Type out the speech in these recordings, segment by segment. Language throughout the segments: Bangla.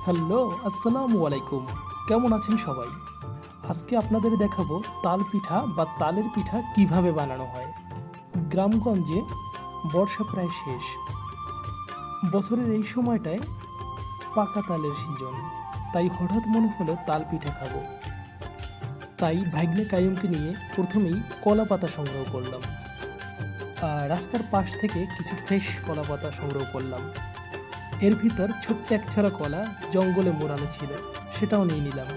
হ্যালো, আসসালামু আলাইকুম। কেমন আছেন সবাই? আজকে আপনাদের দেখাবো তাল পিঠা বা তালের পিঠা কিভাবে বানানো হয়। গ্রামগঞ্জে বর্ষা প্রায় শেষ। বছরের এই সময়টায় পাকা তালের সিজন। তাই হঠাৎ মনে হলো তাল পিঠা খাবো। তাই ভাগ্নে কায়ুমকে নিয়ে প্রথমেই কলা পাতা সংগ্রহ করলাম। রাস্তার পাশ থেকে কিছু ফ্রেশ কলা পাতা সংগ্রহ করলাম। এর ভিতর ছোট্ট এক ছড়া কলা জঙ্গলে মোড়ানো ছিল, সেটাও নিয়ে নিলাম।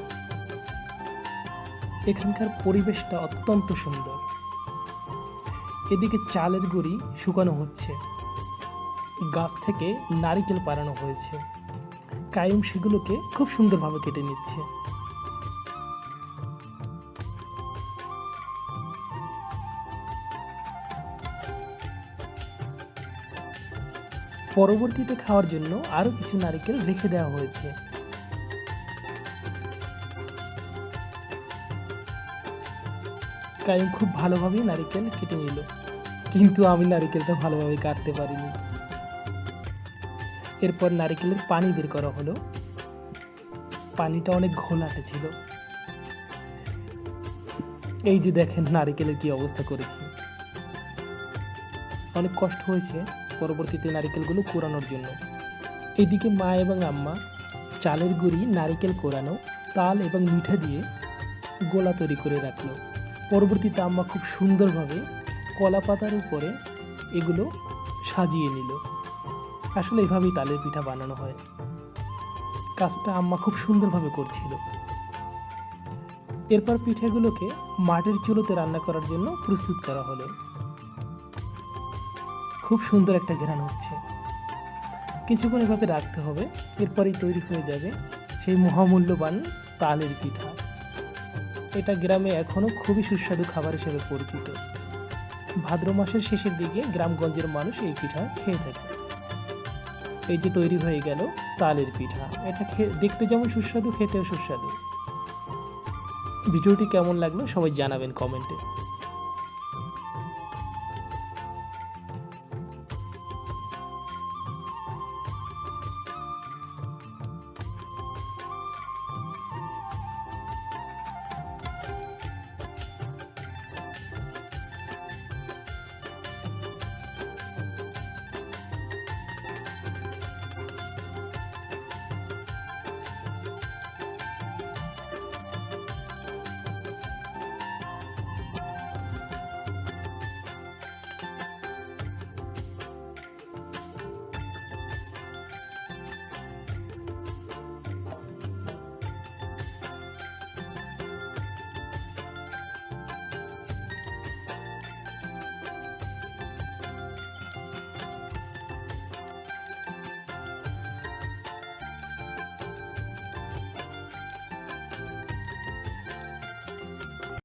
এখানকার পরিবেশটা অত্যন্ত সুন্দর। এদিকে চালের গুঁড়ি শুকানো হচ্ছে, গাছ থেকে নারিকেল পাড়ানো হয়েছে। কায়ুম সেগুলোকে খুব সুন্দরভাবে কেটে নিচ্ছে। পরবর্তীতে খাওয়ার জন্য আরও কিছু নারিকেল রেখে দেওয়া হয়েছে। কায়ুম খুব ভালোভাবেই নারিকেল কেটে নিল, কিন্তু আমি নারিকেলটা ভালোভাবে কাটতে পারিনি। এরপর নারিকেলের পানি বের করা হলো। পানিটা অনেক ঘোলাটে ছিল। এই যে দেখেন নারিকেলের কি অবস্থা করেছি। অনেক কষ্ট হয়েছে পরবর্তীতে নারিকেলগুলো কোরানোর জন্য। এদিকে মা এবং আম্মা চালের গুঁড়ি, নারিকেল কোরানো, তাল এবং মিঠা দিয়ে গোলা তৈরি করে রাখলো। পরবর্তীতে আম্মা খুব সুন্দরভাবে কলা পাতার উপরে এগুলো সাজিয়ে নিল। আসলে এভাবেই তালের পিঠা বানানো হয়। কাজটা আম্মা খুব সুন্দরভাবে করছিল। এরপর পিঠাগুলোকে মাটির চুলোতে রান্না করার জন্য প্রস্তুত করা হলো। খুব সুন্দর একটা ঘ্রাণ হচ্ছে। কিছুক্ষণ এভাবে রাখতে হবে, এরপরেই তৈরি হয়ে যাবে সেই মহামূল্যবান তালের পিঠা। এটা গ্রামে এখনও খুবই সুস্বাদু খাবার হিসেবে পরিচিত। ভাদ্র মাসের শেষের দিকে গ্রামগঞ্জের মানুষ এই পিঠা খেয়ে থাকে। এই যে তৈরি হয়ে গেল তালের পিঠা। এটা দেখতে যেমন সুস্বাদু, খেতেও সুস্বাদু। ভিডিওটি কেমন লাগলো সবাই জানাবেন কমেন্টে।